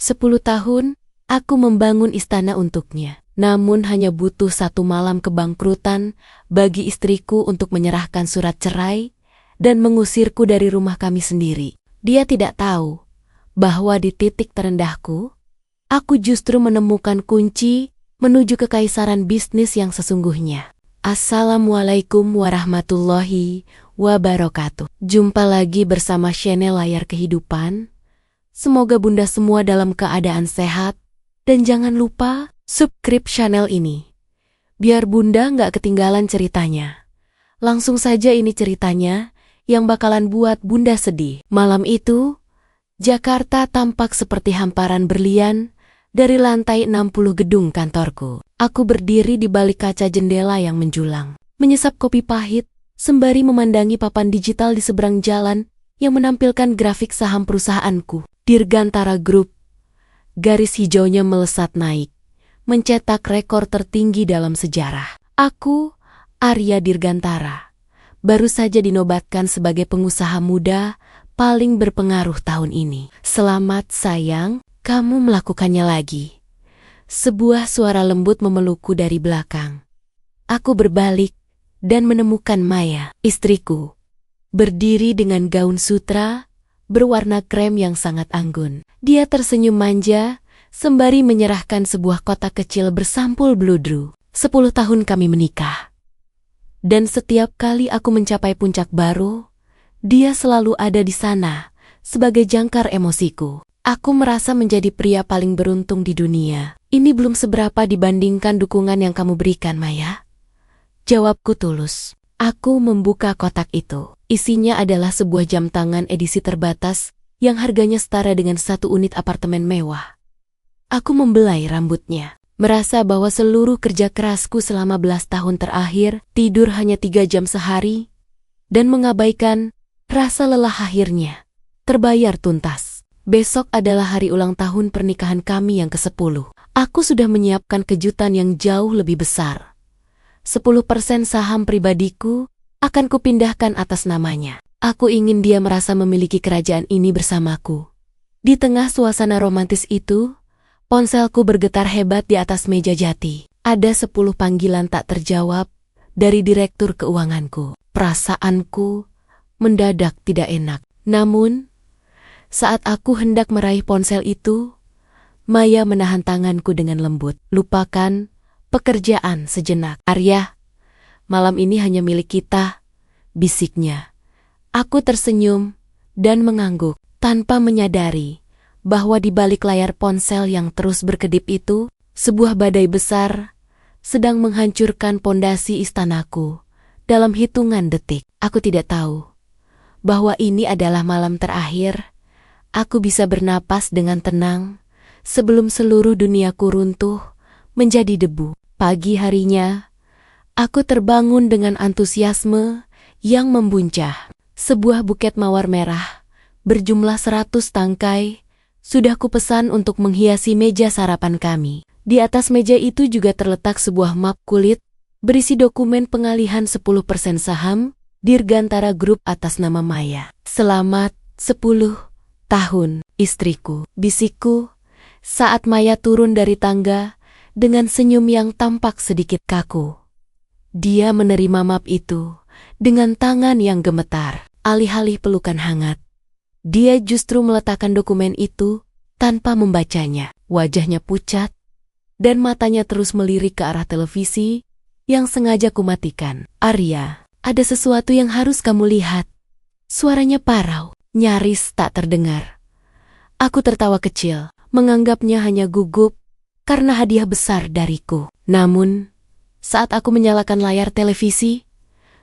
10 tahun, aku membangun istana untuknya. Namun hanya butuh 1 malam kebangkrutan bagi istriku untuk menyerahkan surat cerai dan mengusirku dari rumah kami sendiri. Dia tidak tahu bahwa di titik terendahku, aku justru menemukan kunci menuju kekaisaran bisnis yang sesungguhnya. Assalamualaikum warahmatullahi wabarakatuh. Jumpa lagi bersama channel Layar Kehidupan. Semoga Bunda semua dalam keadaan sehat. Dan jangan lupa subscribe channel ini, biar Bunda nggak ketinggalan ceritanya. Langsung saja ini ceritanya yang bakalan buat Bunda sedih. Malam itu, Jakarta tampak seperti hamparan berlian dari lantai 60 gedung kantorku. Aku berdiri di balik kaca jendela yang menjulang, menyesap kopi pahit, sembari memandangi papan digital di seberang jalan yang menampilkan grafik saham perusahaanku, Dirgantara Group. Garis hijaunya melesat naik, mencetak rekor tertinggi dalam sejarah. Aku, Arya Dirgantara, baru saja dinobatkan sebagai pengusaha muda paling berpengaruh tahun ini. Selamat sayang, kamu melakukannya lagi. Sebuah suara lembut memelukku dari belakang. Aku berbalik dan menemukan Maya, istriku, berdiri dengan gaun sutra berwarna krem yang sangat anggun. Dia tersenyum manja sembari menyerahkan sebuah kotak kecil bersampul bludru. 10 tahun kami menikah. Dan setiap kali aku mencapai puncak baru, dia selalu ada di sana sebagai jangkar emosiku. Aku merasa menjadi pria paling beruntung di dunia. Ini belum seberapa dibandingkan dukungan yang kamu berikan, Maya. Jawabku tulus. Aku membuka kotak itu. Isinya adalah sebuah jam tangan edisi terbatas yang harganya setara dengan 1 unit apartemen mewah. Aku membelai rambutnya, merasa bahwa seluruh kerja kerasku selama belas tahun terakhir, tidur hanya 3 jam sehari, dan mengabaikan rasa lelah akhirnya terbayar tuntas. Besok adalah hari ulang tahun pernikahan kami yang ke-10. Aku sudah menyiapkan kejutan yang jauh lebih besar. 10% saham pribadiku akan kupindahkan atas namanya. Aku ingin dia merasa memiliki kerajaan ini bersamaku. Di tengah suasana romantis itu, ponselku bergetar hebat di atas meja jati. Ada 10 panggilan tak terjawab dari direktur keuanganku. Perasaanku mendadak tidak enak. Namun, saat aku hendak meraih ponsel itu, Maya menahan tanganku dengan lembut. Lupakan pekerjaan sejenak. Arya, malam ini hanya milik kita, bisiknya. Aku tersenyum dan mengangguk tanpa menyadari bahwa di balik layar ponsel yang terus berkedip itu, sebuah badai besar sedang menghancurkan pondasi istanaku dalam hitungan detik. Aku tidak tahu bahwa ini adalah malam terakhir aku bisa bernapas dengan tenang sebelum seluruh duniaku runtuh menjadi debu. Pagi harinya, aku terbangun dengan antusiasme yang membuncah. Sebuah buket mawar merah berjumlah 100 tangkai sudah kupesan untuk menghiasi meja sarapan kami. Di atas meja itu juga terletak sebuah map kulit berisi dokumen pengalihan 10% saham Dirgantara Group atas nama Maya. Selamat 10 tahun, istriku, bisikku saat Maya turun dari tangga dengan senyum yang tampak sedikit kaku. Dia menerima map itu dengan tangan yang gemetar. Alih-alih pelukan hangat, dia justru meletakkan dokumen itu tanpa membacanya. Wajahnya pucat dan matanya terus melirik ke arah televisi yang sengaja kumatikan. Arya, ada sesuatu yang harus kamu lihat. Suaranya parau, nyaris tak terdengar. Aku tertawa kecil, menganggapnya hanya gugup karena hadiah besar dariku. Namun, saat aku menyalakan layar televisi,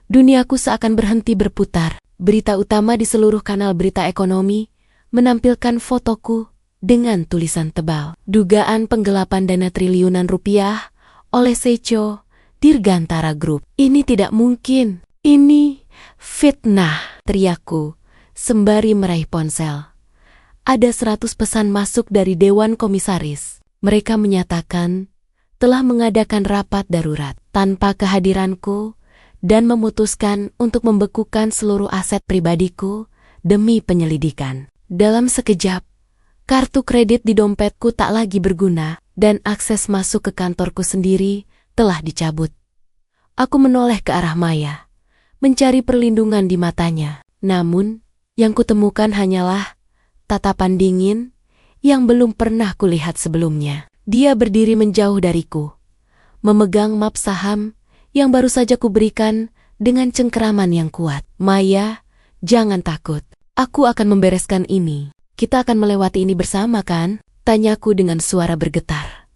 duniaku seakan berhenti berputar. Berita utama di seluruh kanal berita ekonomi menampilkan fotoku dengan tulisan tebal. Dugaan penggelapan dana triliunan rupiah oleh CEO Dirgantara Group. Ini tidak mungkin. Ini fitnah, teriakku sembari meraih ponsel. Ada 100 pesan masuk dari Dewan Komisaris. Mereka menyatakan telah mengadakan rapat darurat tanpa kehadiranku dan memutuskan untuk membekukan seluruh aset pribadiku demi penyelidikan. Dalam sekejap, Kartu kredit di dompetku tak lagi berguna, dan akses masuk ke kantorku sendiri telah dicabut. Aku menoleh ke arah Maya, mencari perlindungan di matanya. Namun, yang kutemukan hanyalah tatapan dingin yang belum pernah kulihat sebelumnya. Dia berdiri menjauh dariku, memegang map saham yang baru saja kuberikan dengan cengkeraman yang kuat. Maya, jangan takut. Aku akan membereskan ini. Kita akan melewati ini bersama, kan? Tanyaku dengan suara bergetar.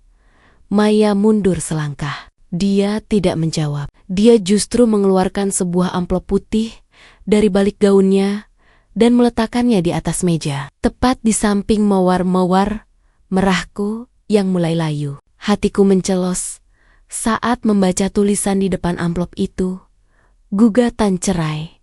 Maya mundur selangkah. Dia tidak menjawab. Dia justru mengeluarkan sebuah amplop putih dari balik gaunnya dan meletakkannya di atas meja, tepat di samping mawar-mawar merahku yang mulai layu. Hatiku mencelos saat membaca tulisan di depan amplop itu. Gugatan cerai.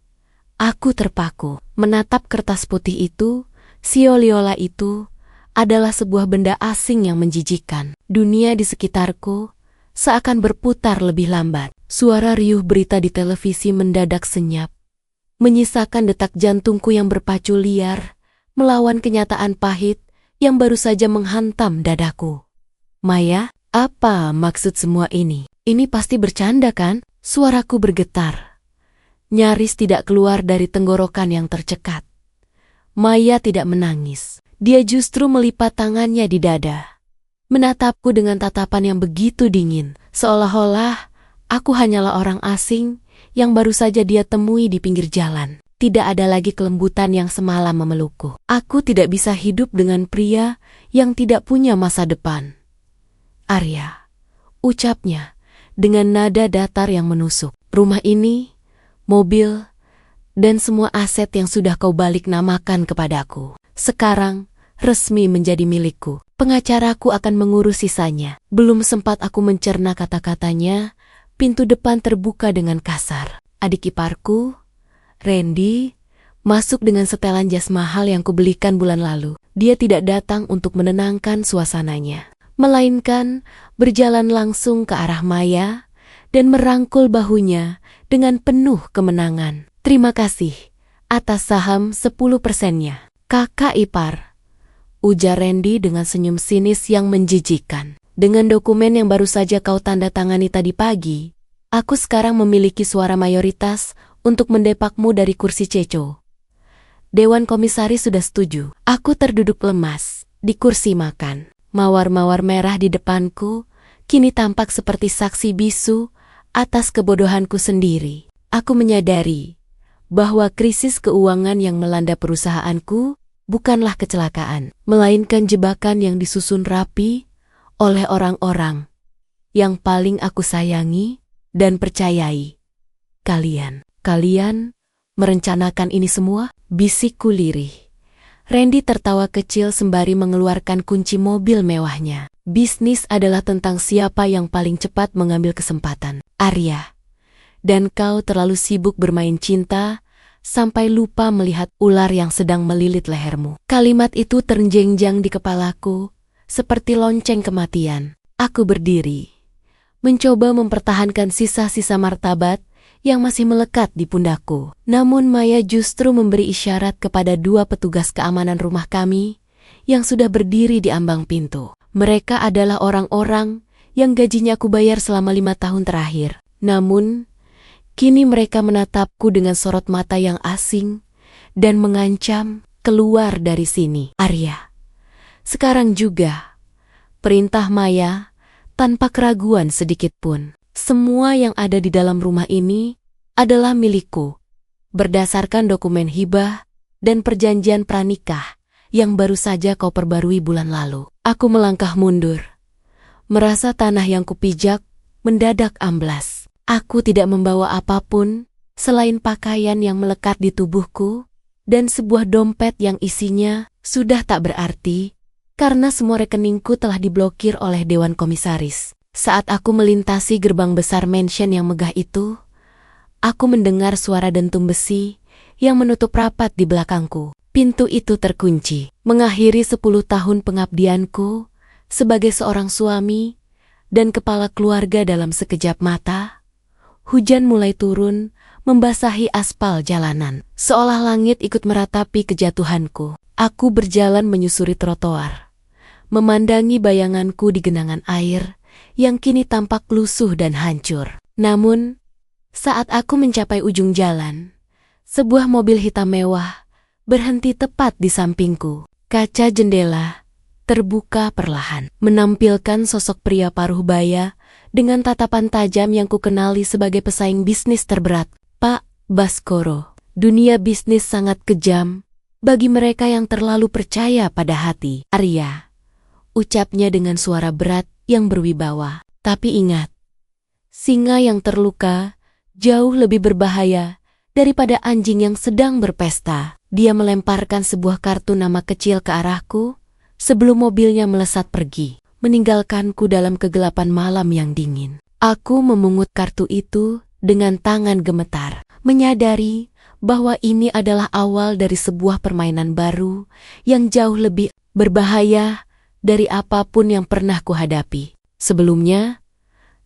Aku terpaku. Menatap kertas putih itu, Sioliola itu adalah sebuah benda asing yang menjijikkan. Dunia di sekitarku seakan berputar lebih lambat. Suara riuh berita di televisi mendadak senyap, menyisakan detak jantungku yang berpacu liar melawan kenyataan pahit yang baru saja menghantam dadaku. Maya, apa maksud semua ini? Ini pasti bercanda, kan? Suaraku bergetar, nyaris tidak keluar dari tenggorokan yang tercekat. Maya tidak menangis. Dia justru melipat tangannya di dada, menatapku dengan tatapan yang begitu dingin, seolah-olah aku hanyalah orang asing yang baru saja dia temui di pinggir jalan. Tidak ada lagi kelembutan yang semalam memelukku. Aku tidak bisa hidup dengan pria yang tidak punya masa depan. Arya, ucapnya dengan nada datar yang menusuk. Rumah ini, mobil, dan semua aset yang sudah kau balik namakan kepadaku, sekarang resmi menjadi milikku. Pengacaraku akan mengurus sisanya. Belum sempat aku mencerna kata-katanya, pintu depan terbuka dengan kasar. Adik iparku, Randy, masuk dengan setelan jas mahal yang kubelikan bulan lalu. Dia tidak datang untuk menenangkan suasananya, melainkan berjalan langsung ke arah Maya dan merangkul bahunya dengan penuh kemenangan. Terima kasih atas saham 10%-nya, kakak ipar, ujar Randy dengan senyum sinis yang menjijikkan. Dengan dokumen yang baru saja kau tanda tangani tadi pagi, aku sekarang memiliki suara mayoritas untuk mendepakmu dari kursi Ceco. Dewan komisaris sudah setuju. Aku terduduk lemas di kursi makan. Mawar-mawar merah di depanku kini tampak seperti saksi bisu atas kebodohanku sendiri. Aku menyadari bahwa krisis keuangan yang melanda perusahaanku bukanlah kecelakaan, melainkan jebakan yang disusun rapi oleh orang-orang yang paling aku sayangi dan percayai. Kalian merencanakan ini semua? Bisikku lirih. Randy tertawa kecil sembari mengeluarkan kunci mobil mewahnya. Bisnis adalah tentang siapa yang paling cepat mengambil kesempatan, Arya. Dan kau terlalu sibuk bermain cinta sampai lupa melihat ular yang sedang melilit lehermu. Kalimat itu terjengjang di kepalaku seperti lonceng kematian. Aku berdiri, mencoba mempertahankan sisa-sisa martabat yang masih melekat di pundakku. Namun Maya justru memberi isyarat kepada dua petugas keamanan rumah kami yang sudah berdiri di ambang pintu. Mereka adalah orang-orang yang gajinya aku bayar selama 5 tahun terakhir. Namun, kini mereka menatapku dengan sorot mata yang asing dan mengancam keluar dari sini. Arya, sekarang juga, perintah Maya tanpa keraguan sedikit pun. Semua yang ada di dalam rumah ini adalah milikku, berdasarkan dokumen hibah dan perjanjian pranikah yang baru saja kau perbarui bulan lalu. Aku melangkah mundur, merasa tanah yang kupijak mendadak amblas. Aku tidak membawa apapun selain pakaian yang melekat di tubuhku dan sebuah dompet yang isinya sudah tak berarti karena semua rekeningku telah diblokir oleh Dewan Komisaris. Saat aku melintasi gerbang besar mansion yang megah itu, aku mendengar suara dentum besi yang menutup rapat di belakangku. Pintu itu terkunci, mengakhiri 10 tahun pengabdianku sebagai seorang suami dan kepala keluarga dalam sekejap mata. Hujan mulai turun, membasahi aspal jalanan, seolah langit ikut meratapi kejatuhanku. Aku berjalan menyusuri trotoar, memandangi bayanganku di genangan air yang kini tampak lusuh dan hancur. Namun, saat aku mencapai ujung jalan, sebuah mobil hitam mewah berhenti tepat di sampingku. Kaca jendela terbuka perlahan, menampilkan sosok pria paruh baya dengan tatapan tajam yang kukenali sebagai pesaing bisnis terberat, Pak Baskoro. Dunia bisnis sangat kejam bagi mereka yang terlalu percaya pada hati. Arya, ucapnya dengan suara berat yang berwibawa. Tapi ingat, singa yang terluka jauh lebih berbahaya daripada anjing yang sedang berpesta. Dia melemparkan sebuah kartu nama kecil ke arahku sebelum mobilnya melesat pergi, meninggalkanku dalam kegelapan malam yang dingin. Aku memungut kartu itu dengan tangan gemetar, menyadari bahwa ini adalah awal dari sebuah permainan baru yang jauh lebih berbahaya dari apapun yang pernah kuhadapi. Sebelumnya,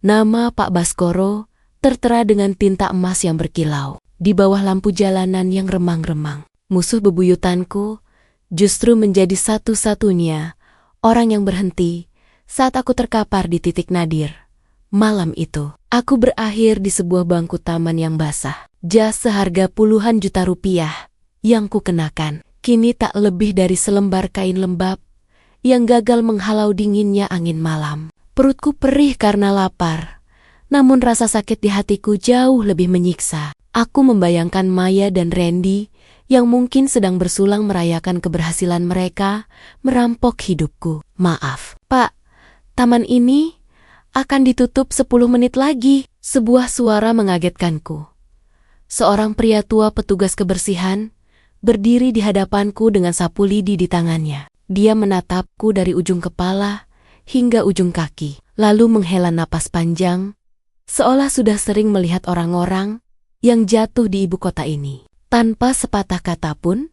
nama Pak Baskoro tertera dengan tinta emas yang berkilau di bawah lampu jalanan yang remang-remang. Musuh bebuyutanku justru menjadi satu-satunya orang yang berhenti saat aku terkapar di titik nadir. Malam itu, aku berakhir di sebuah bangku taman yang basah. Jas seharga puluhan juta rupiah yang kukenakan kini tak lebih dari selembar kain lembab yang gagal menghalau dinginnya angin malam. Perutku perih karena lapar, namun rasa sakit di hatiku jauh lebih menyiksa. Aku membayangkan Maya dan Randy yang mungkin sedang bersulang merayakan keberhasilan mereka merampok hidupku. Maaf, Pak, taman ini akan ditutup 10 menit lagi. Sebuah suara mengagetkanku. Seorang pria tua petugas kebersihan berdiri di hadapanku dengan sapu lidi di tangannya. Dia menatapku dari ujung kepala hingga ujung kaki, lalu menghela napas panjang, seolah sudah sering melihat orang-orang yang jatuh di ibu kota ini. Tanpa sepatah kata pun,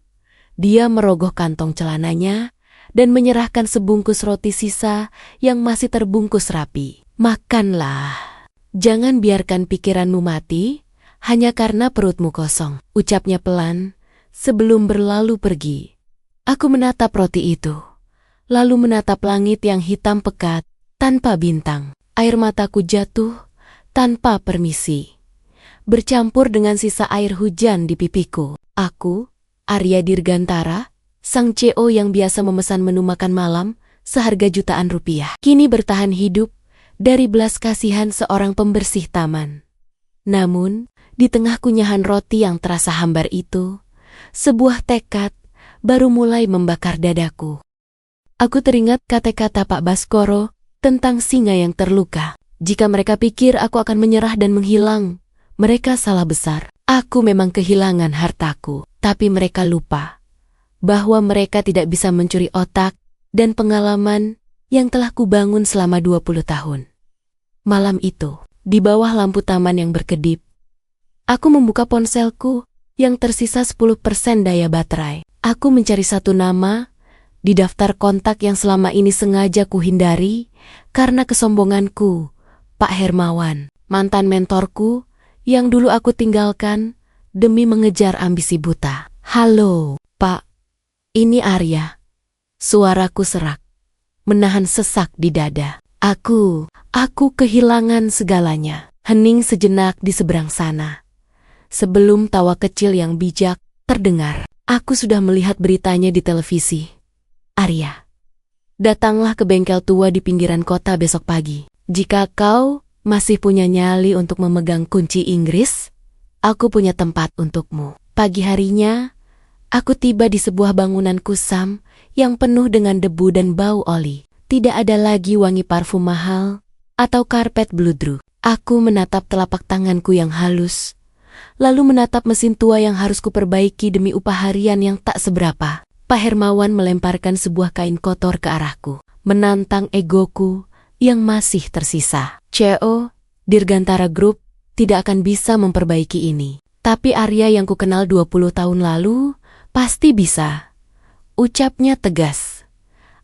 dia merogoh kantong celananya dan menyerahkan sebungkus roti sisa yang masih terbungkus rapi. Makanlah. Jangan biarkan pikiranmu mati hanya karena perutmu kosong, ucapnya pelan sebelum berlalu pergi. Aku menatap roti itu, lalu menatap langit yang hitam pekat tanpa bintang. Air mataku jatuh tanpa permisi, bercampur dengan sisa air hujan di pipiku. Aku, Arya Dirgantara, sang CEO yang biasa memesan menu makan malam seharga jutaan rupiah, kini bertahan hidup dari belas kasihan seorang pembersih taman. Namun, di tengah kunyahan roti yang terasa hambar itu, sebuah tekad baru mulai membakar dadaku. Aku teringat kata-kata Pak Baskoro tentang singa yang terluka. Jika mereka pikir aku akan menyerah dan menghilang, mereka salah besar. Aku memang kehilangan hartaku, tapi mereka lupa bahwa mereka tidak bisa mencuri otak dan pengalaman yang telah kubangun selama 20 tahun. Malam itu, di bawah lampu taman yang berkedip, aku membuka ponselku yang tersisa 10% daya baterai. Aku mencari satu nama di daftar kontak yang selama ini sengaja kuhindari karena kesombonganku, Pak Hermawan, mantan mentorku yang dulu aku tinggalkan demi mengejar ambisi buta. Halo, Pak. Ini Arya. Suaraku serak, menahan sesak di dada. Aku kehilangan segalanya. Hening sejenak di seberang sana. Sebelum tawa kecil yang bijak terdengar. Aku sudah melihat beritanya di televisi. Arya, datanglah ke bengkel tua di pinggiran kota besok pagi. Jika kau masih punya nyali untuk memegang kunci Inggris, aku punya tempat untukmu. Pagi harinya, aku tiba di sebuah bangunan kusam yang penuh dengan debu dan bau oli. Tidak ada lagi wangi parfum mahal atau karpet bludru. Aku menatap telapak tanganku yang halus, lalu menatap mesin tua yang harus kuperbaiki demi upah harian yang tak seberapa. Pak Hermawan melemparkan sebuah kain kotor ke arahku, menantang egoku yang masih tersisa. CEO, Dirgantara Group tidak akan bisa memperbaiki ini. Tapi Arya yang kukenal 20 tahun lalu pasti bisa. Ucapnya tegas.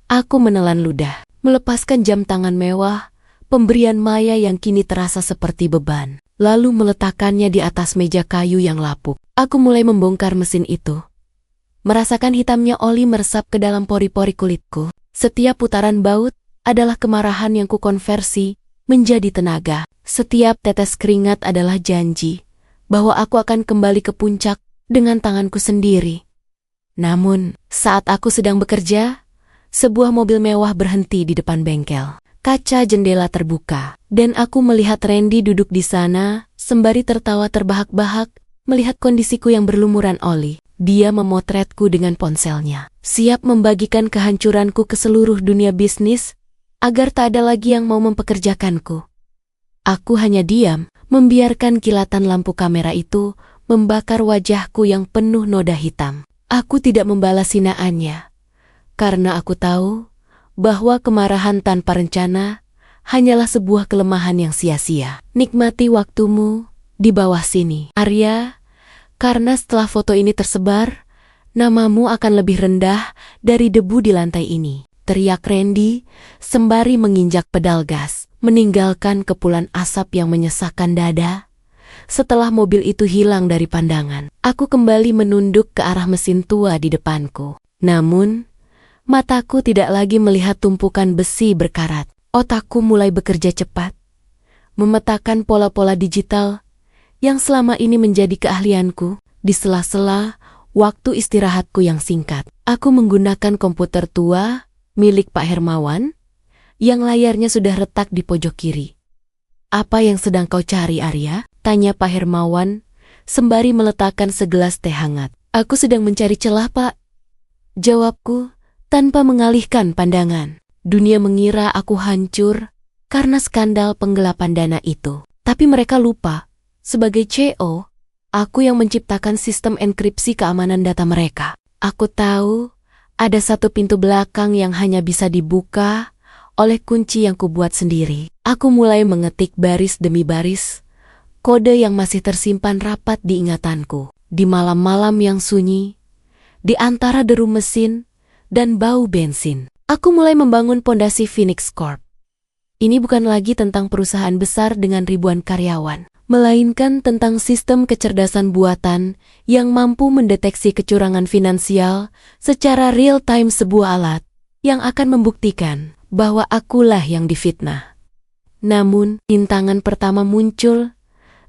Aku menelan ludah, melepaskan jam tangan mewah, pemberian Maya yang kini terasa seperti beban, lalu meletakkannya di atas meja kayu yang lapuk. Aku mulai membongkar mesin itu, merasakan hitamnya oli meresap ke dalam pori-pori kulitku. Setiap putaran baut adalah kemarahan yang kukonversi menjadi tenaga. Setiap tetes keringat adalah janji bahwa aku akan kembali ke puncak dengan tanganku sendiri. Namun, saat aku sedang bekerja, sebuah mobil mewah berhenti di depan bengkel. Kaca jendela terbuka, dan aku melihat Randy duduk di sana, sembari tertawa terbahak-bahak, melihat kondisiku yang berlumuran oli. Dia memotretku dengan ponselnya, siap membagikan kehancuranku ke seluruh dunia bisnis, agar tak ada lagi yang mau mempekerjakanku. Aku hanya diam, membiarkan kilatan lampu kamera itu membakar wajahku yang penuh noda hitam. Aku tidak membalas hinaannya, karena aku tahu bahwa kemarahan tanpa rencana hanyalah sebuah kelemahan yang sia-sia. Nikmati waktumu di bawah sini, Arya, karena setelah foto ini tersebar, namamu akan lebih rendah dari debu di lantai ini. Teriak Randy sembari menginjak pedal gas, meninggalkan kepulan asap yang menyesakkan dada. Setelah mobil itu hilang dari pandangan, aku kembali menunduk ke arah mesin tua di depanku. Namun, mataku tidak lagi melihat tumpukan besi berkarat. Otakku mulai bekerja cepat, memetakan pola-pola digital yang selama ini menjadi keahlianku. Di sela-sela waktu istirahatku yang singkat, aku menggunakan komputer tua milik Pak Hermawan yang layarnya sudah retak di pojok kiri. "Apa yang sedang kau cari, Arya?" tanya Pak Hermawan sembari meletakkan segelas teh hangat. "Aku sedang mencari celah, Pak," jawabku tanpa mengalihkan pandangan. Dunia mengira aku hancur karena skandal penggelapan dana itu. Tapi mereka lupa, sebagai CEO, aku yang menciptakan sistem enkripsi keamanan data mereka. Aku tahu ada satu pintu belakang yang hanya bisa dibuka oleh kunci yang kubuat sendiri. Aku mulai mengetik baris demi baris, kode yang masih tersimpan rapat di ingatanku. Di malam-malam yang sunyi, di antara deru mesin dan bau bensin, aku mulai membangun pondasi Phoenix Corp. Ini bukan lagi tentang perusahaan besar dengan ribuan karyawan, melainkan tentang sistem kecerdasan buatan yang mampu mendeteksi kecurangan finansial secara real-time, sebuah alat yang akan membuktikan bahwa akulah yang difitnah. Namun, rintangan pertama muncul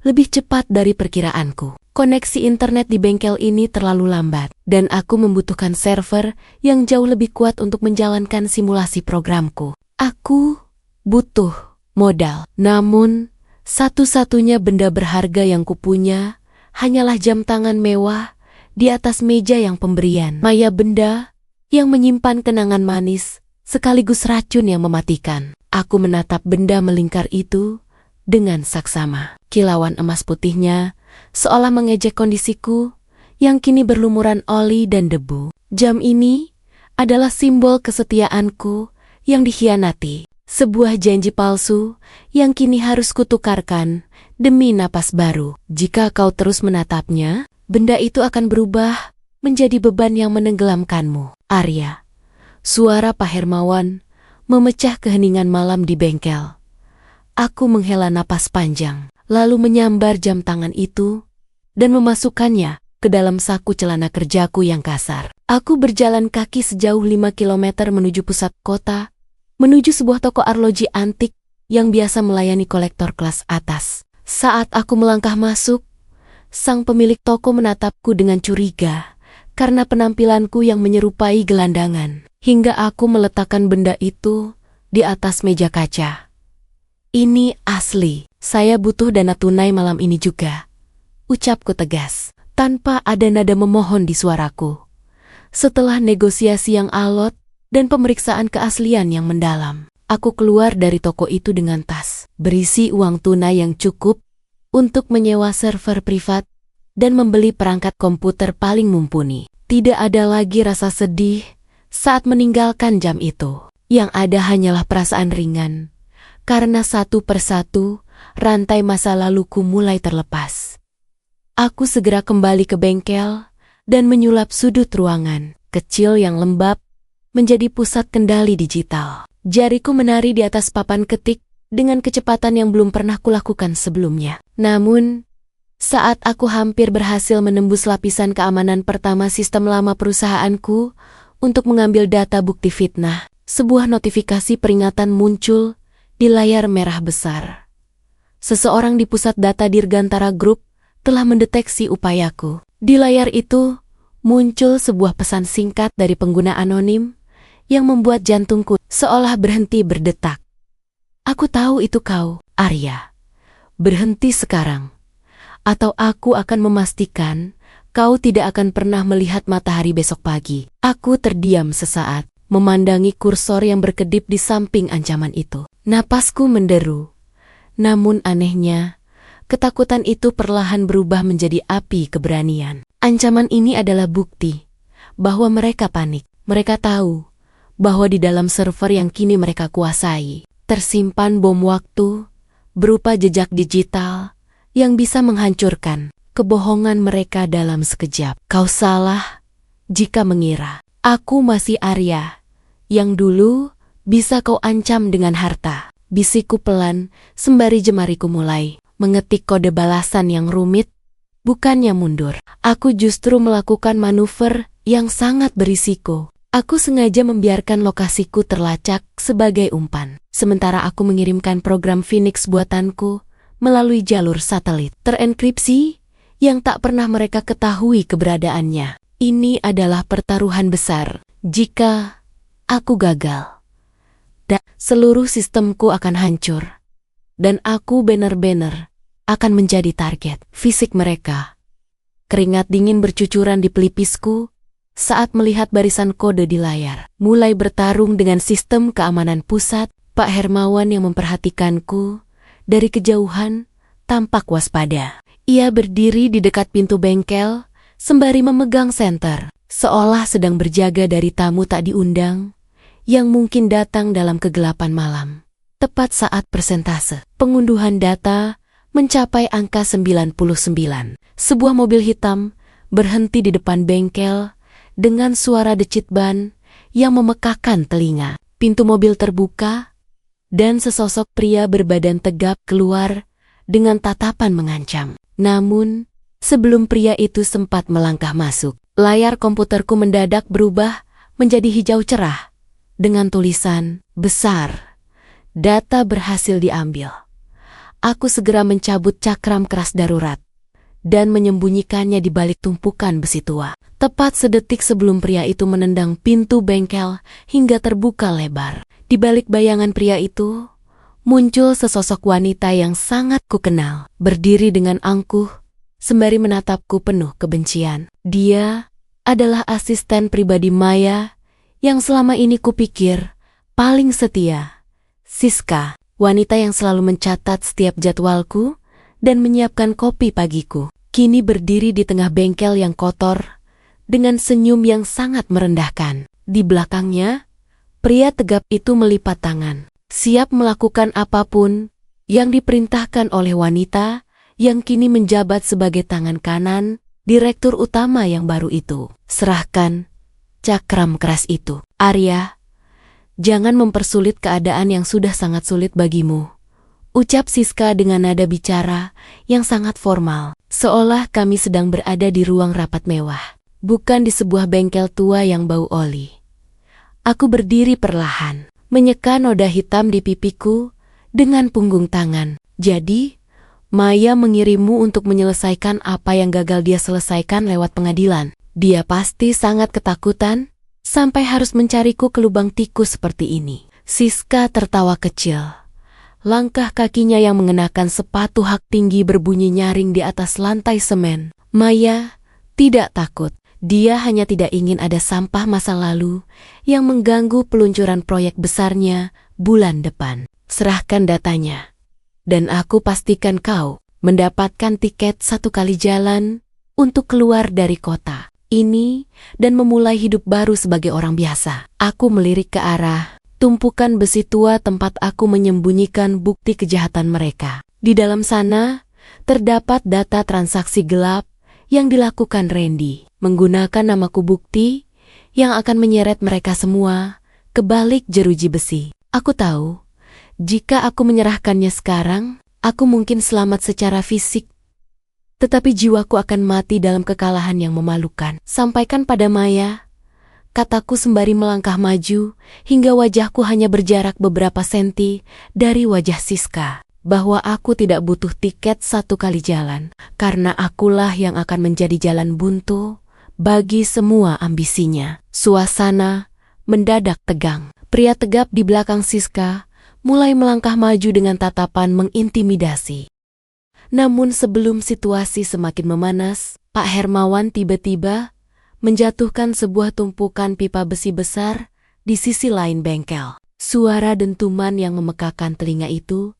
lebih cepat dari perkiraanku. Koneksi internet di bengkel ini terlalu lambat, dan aku membutuhkan server yang jauh lebih kuat untuk menjalankan simulasi programku. Aku butuh modal. Namun, satu-satunya benda berharga yang kupunya hanyalah jam tangan mewah di atas meja yang pemberian. Maya benda yang menyimpan kenangan manis sekaligus racun yang mematikan. Aku menatap benda melingkar itu dengan saksama. Kilauan emas putihnya seolah mengejek kondisiku yang kini berlumuran oli dan debu. Jam ini adalah simbol kesetiaanku yang dikhianati. Sebuah janji palsu yang kini harus kutukarkan demi napas baru. Jika kau terus menatapnya, benda itu akan berubah menjadi beban yang menenggelamkanmu, Arya. Suara Pak Hermawan memecah keheningan malam di bengkel. Aku menghela napas panjang, lalu menyambar jam tangan itu dan memasukkannya ke dalam saku celana kerjaku yang kasar. Aku berjalan kaki sejauh 5 kilometer menuju pusat kota, menuju sebuah toko arloji antik yang biasa melayani kolektor kelas atas. Saat aku melangkah masuk, sang pemilik toko menatapku dengan curiga karena penampilanku yang menyerupai gelandangan, hingga aku meletakkan benda itu di atas meja kaca. "Ini asli, saya butuh dana tunai malam ini juga," ucapku tegas, tanpa ada nada memohon di suaraku. Setelah negosiasi yang alot dan pemeriksaan keaslian yang mendalam, aku keluar dari toko itu dengan tas berisi uang tunai yang cukup untuk menyewa server privat dan membeli perangkat komputer paling mumpuni. Tidak ada lagi rasa sedih saat meninggalkan jam itu. Yang ada hanyalah perasaan ringan, karena satu persatu rantai masa laluku mulai terlepas. Aku segera kembali ke bengkel dan menyulap sudut ruangan kecil yang lembab menjadi pusat kendali digital. Jariku menari di atas papan ketik dengan kecepatan yang belum pernah kulakukan sebelumnya. Namun, Saat aku hampir berhasil menembus lapisan keamanan pertama sistem lama perusahaanku untuk mengambil data bukti fitnah, sebuah notifikasi peringatan muncul di layar merah besar. Seseorang di pusat data Dirgantara Group telah mendeteksi upayaku. Di layar itu muncul sebuah pesan singkat dari pengguna anonim yang membuat jantungku seolah berhenti berdetak. Aku tahu itu kau, Arya. Berhenti sekarang, atau aku akan memastikan kau tidak akan pernah melihat matahari besok pagi. Aku terdiam sesaat, memandangi kursor yang berkedip di samping ancaman itu. Napasku menderu. Namun anehnya, ketakutan itu perlahan berubah menjadi api keberanian. Ancaman ini adalah bukti bahwa mereka panik. Mereka tahu bahwa di dalam server yang kini mereka kuasai tersimpan bom waktu berupa jejak digital yang bisa menghancurkan kebohongan mereka dalam sekejap. Kau salah jika mengira aku masih Arya yang dulu bisa kau ancam dengan harta. Bisikku pelan sembari jemariku mulai mengetik kode balasan yang rumit. Bukannya mundur, aku justru melakukan manuver yang sangat berisiko. Aku sengaja membiarkan lokasiku terlacak sebagai umpan, sementara aku mengirimkan program Phoenix buatanku melalui jalur satelit terenkripsi yang tak pernah mereka ketahui keberadaannya. Ini adalah pertaruhan besar. Jika aku gagal, seluruh sistemku akan hancur, dan aku benar-benar akan menjadi target fisik mereka. Keringat dingin bercucuran di pelipisku saat melihat barisan kode di layar. Mulai bertarung dengan sistem keamanan pusat, Pak Hermawan yang memperhatikanku dari kejauhan tampak waspada. Ia berdiri di dekat pintu bengkel sembari memegang senter, seolah sedang berjaga dari tamu tak diundang yang mungkin datang dalam kegelapan malam. Tepat saat persentase pengunduhan data mencapai angka 99, sebuah mobil hitam berhenti di depan bengkel dengan suara decit ban yang memekakkan telinga. Pintu mobil terbuka, dan sesosok pria berbadan tegap keluar dengan tatapan mengancam. Namun, sebelum pria itu sempat melangkah masuk, layar komputerku mendadak berubah menjadi hijau cerah dengan tulisan besar, "Data berhasil diambil." Aku segera mencabut cakram keras darurat dan menyembunyikannya di balik tumpukan besi tua. Tepat sedetik sebelum pria itu menendang pintu bengkel hingga terbuka lebar. Di balik bayangan pria itu, muncul sesosok wanita yang sangat kukenal, berdiri dengan angkuh, sembari menatapku penuh kebencian. Dia adalah asisten pribadi Maya yang selama ini kupikir paling setia. Siska, wanita yang selalu mencatat setiap jadwalku dan menyiapkan kopi pagiku, kini berdiri di tengah bengkel yang kotor dengan senyum yang sangat merendahkan. Di belakangnya, pria tegap itu melipat tangan, siap melakukan apapun yang diperintahkan oleh wanita yang kini menjabat sebagai tangan kanan direktur utama yang baru itu. Serahkan cakram keras itu, Arya. Jangan mempersulit keadaan yang sudah sangat sulit bagimu, ucap Siska dengan nada bicara yang sangat formal, seolah kami sedang berada di ruang rapat mewah, bukan di sebuah bengkel tua yang bau oli. Aku berdiri perlahan, menyeka noda hitam di pipiku dengan punggung tangan. Jadi, Maya mengirimmu untuk menyelesaikan apa yang gagal dia selesaikan lewat pengadilan. Dia pasti sangat ketakutan sampai harus mencariku ke lubang tikus seperti ini. Siska tertawa kecil. Langkah kakinya yang mengenakan sepatu hak tinggi berbunyi nyaring di atas lantai semen. Maya tidak takut. Dia hanya tidak ingin ada sampah masa lalu yang mengganggu peluncuran proyek besarnya bulan depan. Serahkan datanya, dan aku pastikan kau mendapatkan tiket 1 kali jalan untuk keluar dari kota ini dan memulai hidup baru sebagai orang biasa. Aku melirik ke arah tumpukan besi tua tempat aku menyembunyikan bukti kejahatan mereka. Di dalam sana terdapat data transaksi gelap yang dilakukan Randy menggunakan namaku bukti yang akan menyeret mereka semua ke balik jeruji besi. Aku tahu, jika aku menyerahkannya sekarang, aku mungkin selamat secara fisik. Tetapi jiwaku akan mati dalam kekalahan yang memalukan. Sampaikan pada Maya, kataku sembari melangkah maju, hingga wajahku hanya berjarak beberapa senti dari wajah Siska, bahwa aku tidak butuh tiket satu kali jalan, karena akulah yang akan menjadi jalan buntu bagi semua ambisinya. Suasana mendadak tegang. Pria tegap di belakang Siska mulai melangkah maju dengan tatapan mengintimidasi. Namun sebelum situasi semakin memanas, Pak Hermawan tiba-tiba menjatuhkan sebuah tumpukan pipa besi besar di sisi lain bengkel. Suara dentuman yang memekakan telinga itu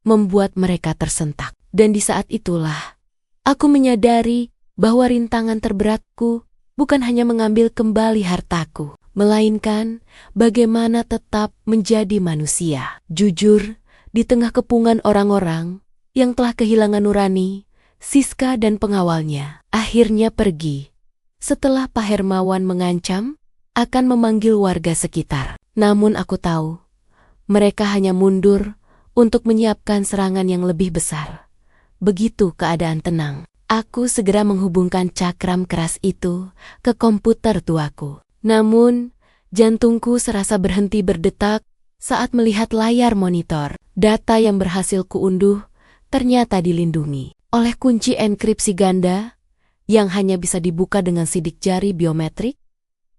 membuat mereka tersentak. Dan di saat itulah, aku menyadari bahwa rintangan terberatku bukan hanya mengambil kembali hartaku, melainkan bagaimana tetap menjadi manusia. Jujur, di tengah kepungan orang-orang yang telah kehilangan nurani, Siska dan pengawalnya akhirnya pergi setelah Pak Hermawan mengancam akan memanggil warga sekitar. Namun aku tahu, mereka hanya mundur untuk menyiapkan serangan yang lebih besar. Begitu keadaan tenang, aku segera menghubungkan cakram keras itu ke komputer tuaku. Namun, jantungku serasa berhenti berdetak saat melihat layar monitor. Data yang berhasil kuunduh ternyata dilindungi oleh kunci enkripsi ganda yang hanya bisa dibuka dengan sidik jari biometrik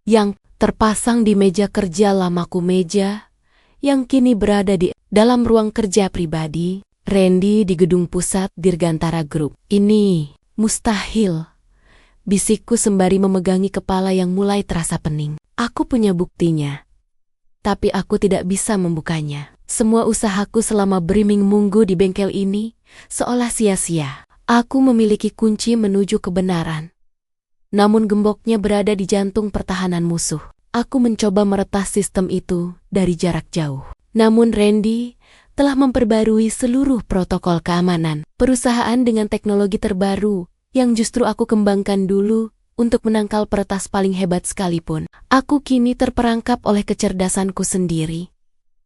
yang terpasang di meja kerja lamaku, meja yang kini berada di dalam ruang kerja pribadi Randy di gedung pusat Dirgantara Group. Ini mustahil, bisikku sembari memegangi kepala yang mulai terasa pening. Aku punya buktinya, tapi aku tidak bisa membukanya. Semua usahaku selama beriming munggu di bengkel ini seolah sia-sia. Aku memiliki kunci menuju kebenaran, namun gemboknya berada di jantung pertahanan musuh. Aku mencoba meretas sistem itu dari jarak jauh. Namun Randy telah memperbarui seluruh protokol keamanan. Perusahaan dengan teknologi terbaru yang justru aku kembangkan dulu untuk menangkal peretas paling hebat sekalipun. Aku kini terperangkap oleh kecerdasanku sendiri.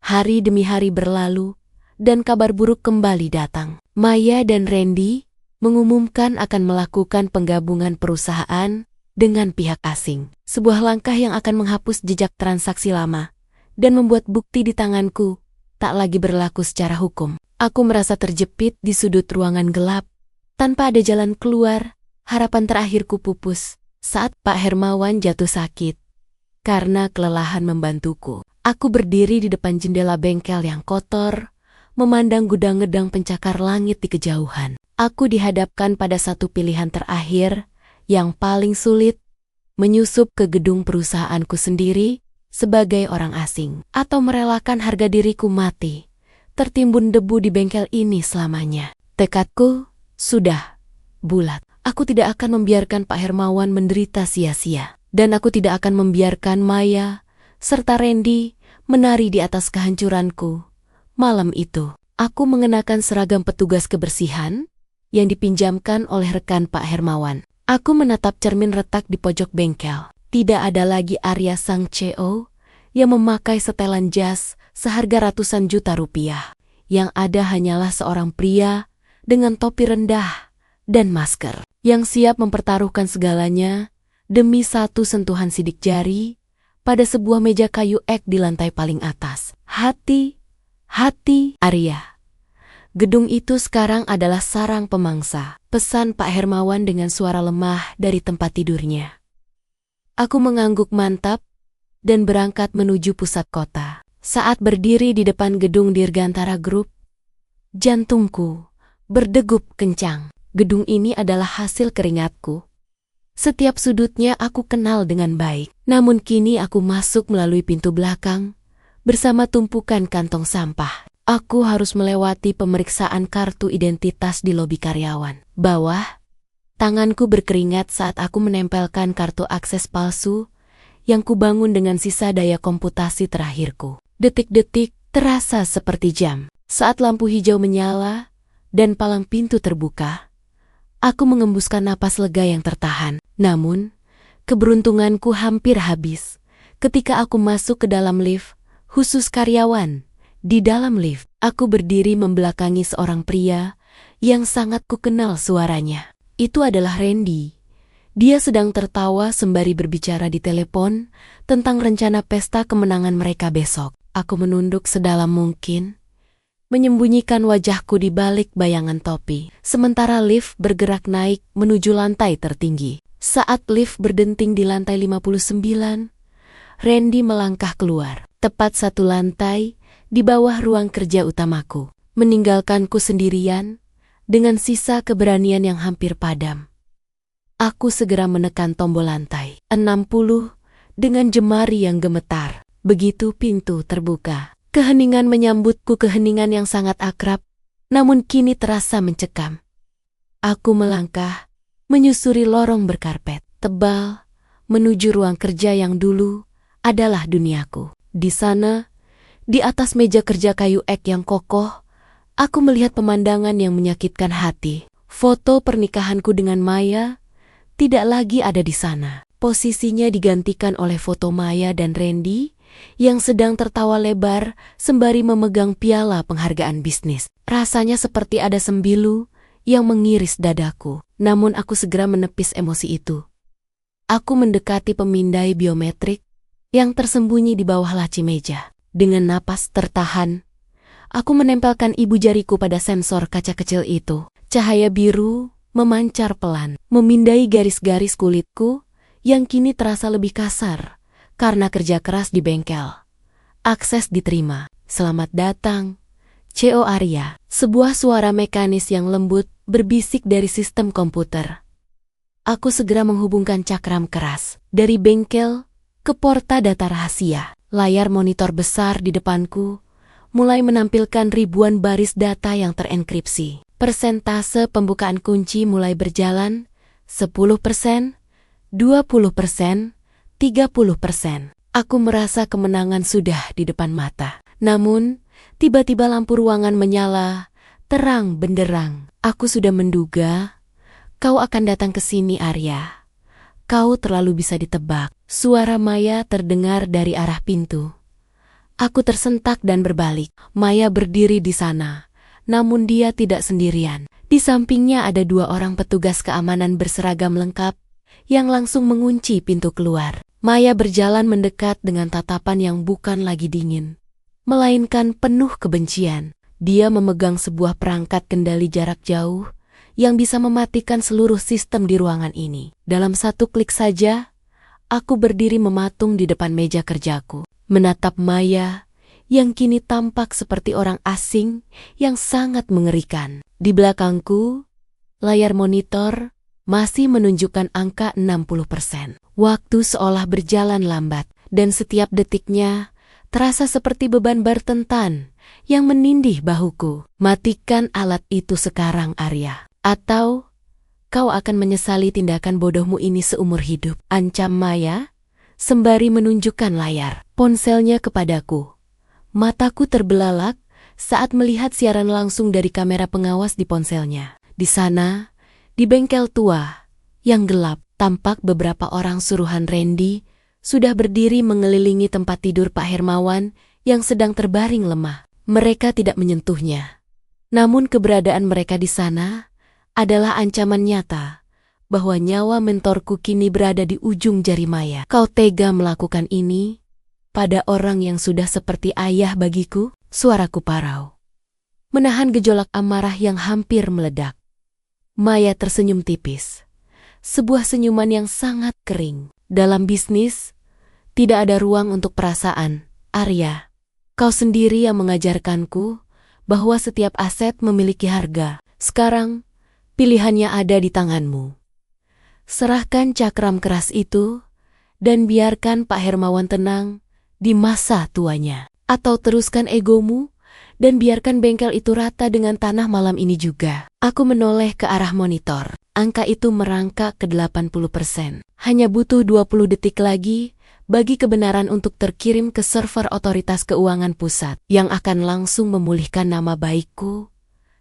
Hari demi hari berlalu, dan kabar buruk kembali datang. Maya dan Randy mengumumkan akan melakukan penggabungan perusahaan dengan pihak asing. Sebuah langkah yang akan menghapus jejak transaksi lama dan membuat bukti di tanganku tak lagi berlaku secara hukum. Aku merasa terjepit di sudut ruangan gelap. Tanpa ada jalan keluar, harapan terakhirku pupus saat Pak Hermawan jatuh sakit karena kelelahan membantuku. Aku berdiri di depan jendela bengkel yang kotor, memandang gudang-gedang pencakar langit di kejauhan. Aku dihadapkan pada satu pilihan terakhir yang paling sulit, menyusup ke gedung perusahaanku sendiri sebagai orang asing, atau merelakan harga diriku mati, tertimbun debu di bengkel ini selamanya. Tekadku sudah bulat. Aku tidak akan membiarkan Pak Hermawan menderita sia-sia, dan aku tidak akan membiarkan Maya serta Randy menari di atas kehancuranku. Malam itu, aku mengenakan seragam petugas kebersihan yang dipinjamkan oleh rekan Pak Hermawan. Aku menatap cermin retak di pojok bengkel. Tidak ada lagi Arya sang CEO yang memakai setelan jas seharga ratusan juta rupiah. Yang ada hanyalah seorang pria dengan topi rendah dan masker yang siap mempertaruhkan segalanya demi satu sentuhan sidik jari pada sebuah meja kayu ek di lantai paling atas. Hati Arya. Gedung itu sekarang adalah sarang pemangsa, pesan Pak Hermawan dengan suara lemah dari tempat tidurnya. Aku mengangguk mantap dan berangkat menuju pusat kota. Saat berdiri di depan gedung Dirgantara Group, jantungku berdegup kencang. Gedung ini adalah hasil keringatku. Setiap sudutnya aku kenal dengan baik. Namun kini aku masuk melalui pintu belakang bersama tumpukan kantong sampah. Aku harus melewati pemeriksaan kartu identitas di lobi karyawan. Bawah, tanganku berkeringat saat aku menempelkan kartu akses palsu yang kubangun dengan sisa daya komputasi terakhirku. Detik-detik terasa seperti jam. Saat lampu hijau menyala dan palang pintu terbuka, aku mengembuskan napas lega yang tertahan. Namun, keberuntunganku hampir habis ketika aku masuk ke dalam lift khusus karyawan. Di dalam lift, aku berdiri membelakangi seorang pria yang sangat kukenal suaranya. Itu adalah Randy. Dia sedang tertawa sembari berbicara di telepon tentang rencana pesta kemenangan mereka besok. Aku menunduk sedalam mungkin, menyembunyikan wajahku di balik bayangan topi. Sementara lift bergerak naik menuju lantai tertinggi. Saat lift berdenting di lantai 59, Randy melangkah keluar. Tepat satu lantai di bawah ruang kerja utamaku, meninggalkanku sendirian dengan sisa keberanian yang hampir padam. Aku segera menekan tombol lantai 60 dengan jemari yang gemetar. Begitu pintu terbuka, keheningan menyambutku, keheningan yang sangat akrab, namun kini terasa mencekam. Aku melangkah, menyusuri lorong berkarpet tebal, menuju ruang kerja yang dulu adalah duniaku. Di sana, di atas meja kerja kayu ek yang kokoh, aku melihat pemandangan yang menyakitkan hati. Foto pernikahanku dengan Maya tidak lagi ada di sana. Posisinya digantikan oleh foto Maya dan Randy yang sedang tertawa lebar sembari memegang piala penghargaan bisnis. Rasanya seperti ada sembilu yang mengiris dadaku. Namun aku segera menepis emosi itu. Aku mendekati pemindai biometrik yang tersembunyi di bawah laci meja. Dengan napas tertahan, aku menempelkan ibu jariku pada sensor kaca kecil itu. Cahaya biru memancar pelan, memindai garis-garis kulitku yang kini terasa lebih kasar karena kerja keras di bengkel. Akses diterima. Selamat datang, CO Arya. Sebuah suara mekanis yang lembut berbisik dari sistem komputer. Aku segera menghubungkan cakram keras. Dari bengkel ke porta data rahasia. Layar monitor besar di depanku mulai menampilkan ribuan baris data yang terenkripsi. Persentase pembukaan kunci mulai berjalan 10%, 20%, 30%. Aku merasa kemenangan sudah di depan mata. Namun, tiba-tiba lampu ruangan menyala, terang benderang. Aku sudah menduga kau akan datang ke sini, Arya. Kau terlalu bisa ditebak. Suara Maya terdengar dari arah pintu. Aku tersentak dan berbalik. Maya berdiri di sana, namun dia tidak sendirian. Di sampingnya ada dua orang petugas keamanan berseragam lengkap yang langsung mengunci pintu keluar. Maya berjalan mendekat dengan tatapan yang bukan lagi dingin, melainkan penuh kebencian. Dia memegang sebuah perangkat kendali jarak jauh yang bisa mematikan seluruh sistem di ruangan ini. Dalam satu klik saja, aku berdiri mematung di depan meja kerjaku, menatap Maya yang kini tampak seperti orang asing yang sangat mengerikan. Di belakangku, layar monitor masih menunjukkan angka 60%. Waktu seolah berjalan lambat, dan setiap detiknya terasa seperti beban bertentan yang menindih bahuku. Matikan alat itu sekarang, Arya. Atau kau akan menyesali tindakan bodohmu ini seumur hidup, ancam Maya sembari menunjukkan layar ponselnya kepadaku. Mataku terbelalak saat melihat siaran langsung dari kamera pengawas di ponselnya. Di sana, di bengkel tua yang gelap, tampak beberapa orang suruhan Randy sudah berdiri mengelilingi tempat tidur Pak Hermawan yang sedang terbaring lemah. Mereka tidak menyentuhnya. Namun keberadaan mereka di sana adalah ancaman nyata bahwa nyawa mentorku kini berada di ujung jari Maya. Kau tega melakukan ini pada orang yang sudah seperti ayah bagiku? Suaraku parau, menahan gejolak amarah yang hampir meledak. Maya tersenyum tipis. Sebuah senyuman yang sangat kering. Dalam bisnis, tidak ada ruang untuk perasaan, Arya. Kau sendiri yang mengajarkanku bahwa setiap aset memiliki harga. Sekarang, pilihannya ada di tanganmu. Serahkan cakram keras itu dan biarkan Pak Hermawan tenang di masa tuanya. Atau teruskan egomu dan biarkan bengkel itu rata dengan tanah malam ini juga. Aku menoleh ke arah monitor. Angka itu merangkak ke 80%. Hanya butuh 20 detik lagi bagi kebenaran untuk terkirim ke server otoritas keuangan pusat yang akan langsung memulihkan nama baikku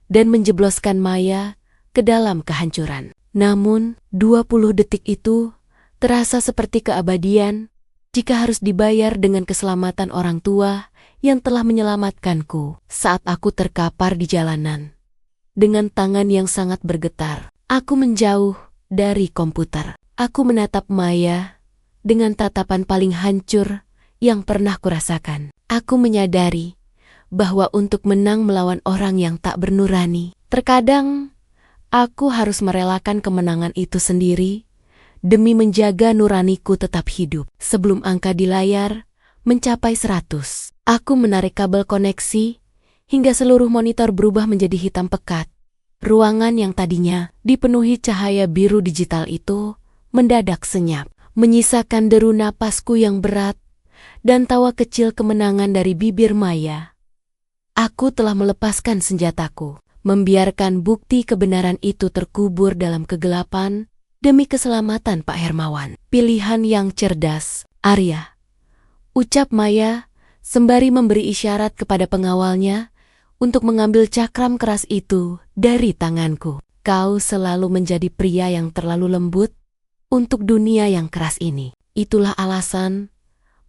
dan menjebloskan Maya ke dalam kehancuran. Namun, 20 detik itu terasa seperti keabadian jika harus dibayar dengan keselamatan orang tua yang telah menyelamatkanku saat aku terkapar di jalanan. Dengan tangan yang sangat bergetar, Aku menjauh dari komputer. Aku menatap Maya dengan tatapan paling hancur yang pernah kurasakan. Aku menyadari bahwa untuk menang melawan orang yang tak bernurani, terkadang aku harus merelakan kemenangan itu sendiri demi menjaga nuraniku tetap hidup. Sebelum angka di layar mencapai 100, aku menarik kabel koneksi hingga seluruh monitor berubah menjadi hitam pekat. Ruangan yang tadinya dipenuhi cahaya biru digital itu mendadak senyap, menyisakan deru napasku yang berat dan tawa kecil kemenangan dari bibir Maya. Aku telah melepaskan senjataku, membiarkan bukti kebenaran itu terkubur dalam kegelapan demi keselamatan Pak Hermawan. Pilihan yang cerdas, Arya, ucap Maya sembari memberi isyarat kepada pengawalnya untuk mengambil cakram keras itu dari tanganku. Kau selalu menjadi pria yang terlalu lembut untuk dunia yang keras ini. Itulah alasan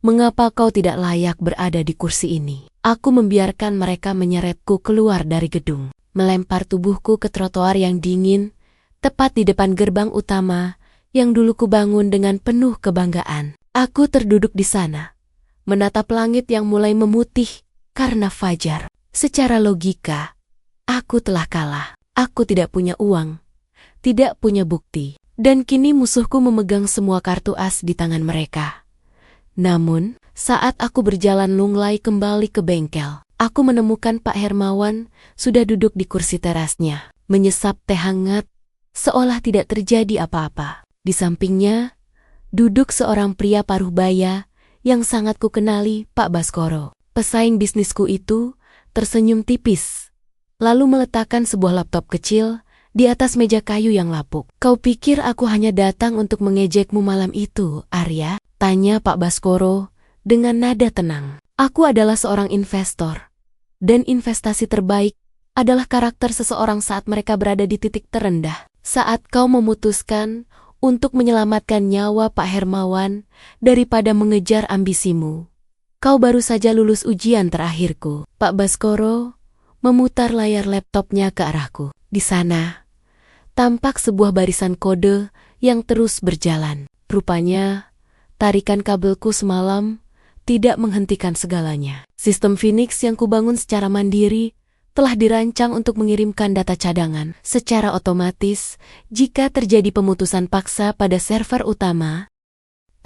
mengapa kau tidak layak berada di kursi ini. Aku membiarkan mereka menyeretku keluar dari gedung, melempar tubuhku ke trotoar yang dingin, tepat di depan gerbang utama yang dulu kubangun dengan penuh kebanggaan. Aku terduduk di sana, menatap langit yang mulai memutih karena fajar. Secara logika, aku telah kalah. Aku tidak punya uang, tidak punya bukti, dan kini musuhku memegang semua kartu as di tangan mereka. Namun, saat aku berjalan lunglai kembali ke bengkel, aku menemukan Pak Hermawan sudah duduk di kursi terasnya, menyesap teh hangat, seolah tidak terjadi apa-apa. Di sampingnya, duduk seorang pria paruh baya yang sangat kukenali, Pak Baskoro. Pesaing bisnisku itu tersenyum tipis, lalu meletakkan sebuah laptop kecil di atas meja kayu yang lapuk. Kau pikir aku hanya datang untuk mengejekmu malam itu, Arya? Tanya Pak Baskoro dengan nada tenang. Aku adalah seorang investor, dan investasi terbaik adalah karakter seseorang saat mereka berada di titik terendah. Saat kau memutuskan untuk menyelamatkan nyawa Pak Hermawan daripada mengejar ambisimu, kau baru saja lulus ujian terakhirku. Pak Baskoro memutar layar laptopnya ke arahku. Di sana, tampak sebuah barisan kode yang terus berjalan. Rupanya, tarikan kabelku semalam tidak menghentikan segalanya. Sistem Phoenix yang kubangun secara mandiri telah dirancang untuk mengirimkan data cadangan secara otomatis jika terjadi pemutusan paksa pada server utama.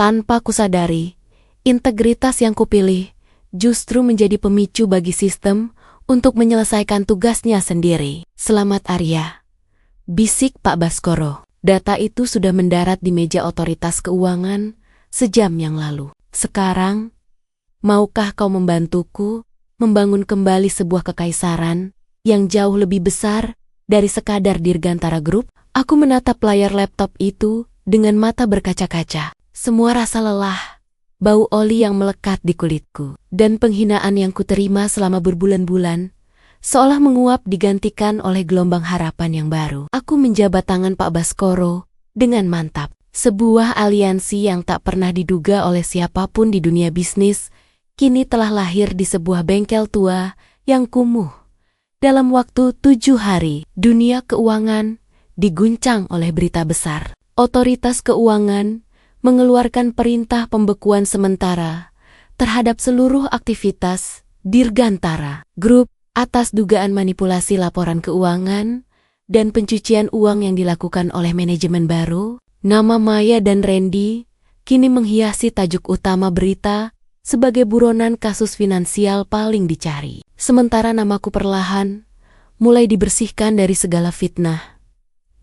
Tanpa kusadari, integritas yang kupilih justru menjadi pemicu bagi sistem untuk menyelesaikan tugasnya sendiri. Selamat Arya, bisik Pak Baskoro. Data itu sudah mendarat di meja otoritas keuangan sejam yang lalu. Sekarang, maukah kau membantuku membangun kembali sebuah kekaisaran yang jauh lebih besar dari sekadar Dirgantara Group? Aku menatap layar laptop itu dengan mata berkaca-kaca. Semua rasa lelah, bau oli yang melekat di kulitku, dan penghinaan yang kuterima selama berbulan-bulan seolah menguap digantikan oleh gelombang harapan yang baru. Aku menjabat tangan Pak Baskoro dengan mantap. Sebuah aliansi yang tak pernah diduga oleh siapapun di dunia bisnis kini telah lahir di sebuah bengkel tua yang kumuh. Dalam waktu 7 hari, dunia keuangan diguncang oleh berita besar. Otoritas keuangan mengeluarkan perintah pembekuan sementara terhadap seluruh aktivitas Dirgantara Group atas dugaan manipulasi laporan keuangan dan pencucian uang yang dilakukan oleh manajemen baru. Nama Maya dan Randy kini menghiasi tajuk utama berita sebagai buronan kasus finansial paling dicari. Sementara namaku perlahan mulai dibersihkan dari segala fitnah.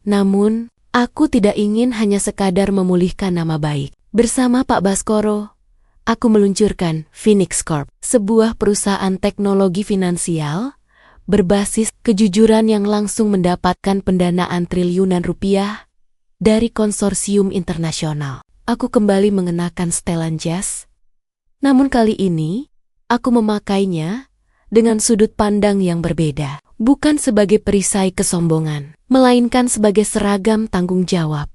Namun, aku tidak ingin hanya sekadar memulihkan nama baik. Bersama Pak Baskoro, aku meluncurkan Phoenix Corp, sebuah perusahaan teknologi finansial berbasis kejujuran yang langsung mendapatkan pendanaan triliunan rupiah dari konsorsium internasional. Aku kembali mengenakan setelan jas, namun kali ini aku memakainya dengan sudut pandang yang berbeda. Bukan sebagai perisai kesombongan, melainkan sebagai seragam tanggung jawab.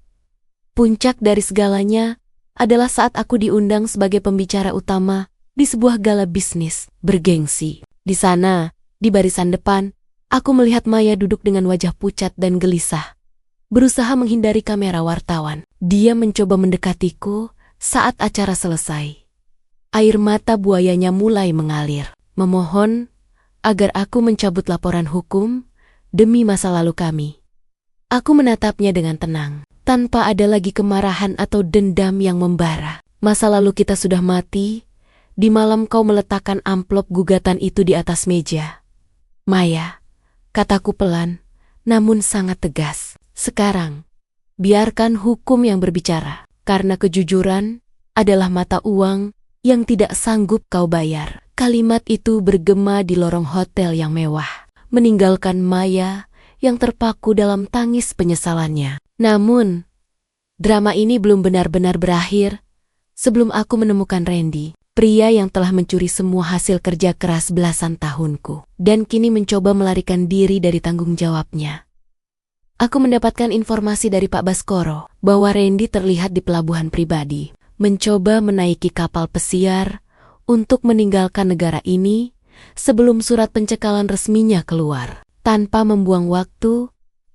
Puncak dari segalanya adalah saat aku diundang sebagai pembicara utama di sebuah gala bisnis bergengsi. Di sana, di barisan depan, aku melihat Maya duduk dengan wajah pucat dan gelisah, berusaha menghindari kamera wartawan. Dia mencoba mendekatiku saat acara selesai. Air mata buayanya mulai mengalir, memohon agar aku mencabut laporan hukum demi masa lalu kami. Aku menatapnya dengan tenang, tanpa ada lagi kemarahan atau dendam yang membara. Masa lalu kita sudah mati. Di malam kau meletakkan amplop gugatan itu di atas meja. Maya, kataku pelan, namun sangat tegas. Sekarang, biarkan hukum yang berbicara, karena kejujuran adalah mata uang yang tidak sanggup kau bayar. Kalimat itu bergema di lorong hotel yang mewah, meninggalkan Maya yang terpaku dalam tangis penyesalannya. Namun, drama ini belum benar-benar berakhir sebelum aku menemukan Randy, pria yang telah mencuri semua hasil kerja keras belasan tahunku, dan kini mencoba melarikan diri dari tanggung jawabnya. Aku mendapatkan informasi dari Pak Baskoro bahwa Randy terlihat di pelabuhan pribadi, mencoba menaiki kapal pesiar untuk meninggalkan negara ini sebelum surat pencekalan resminya keluar. Tanpa membuang waktu,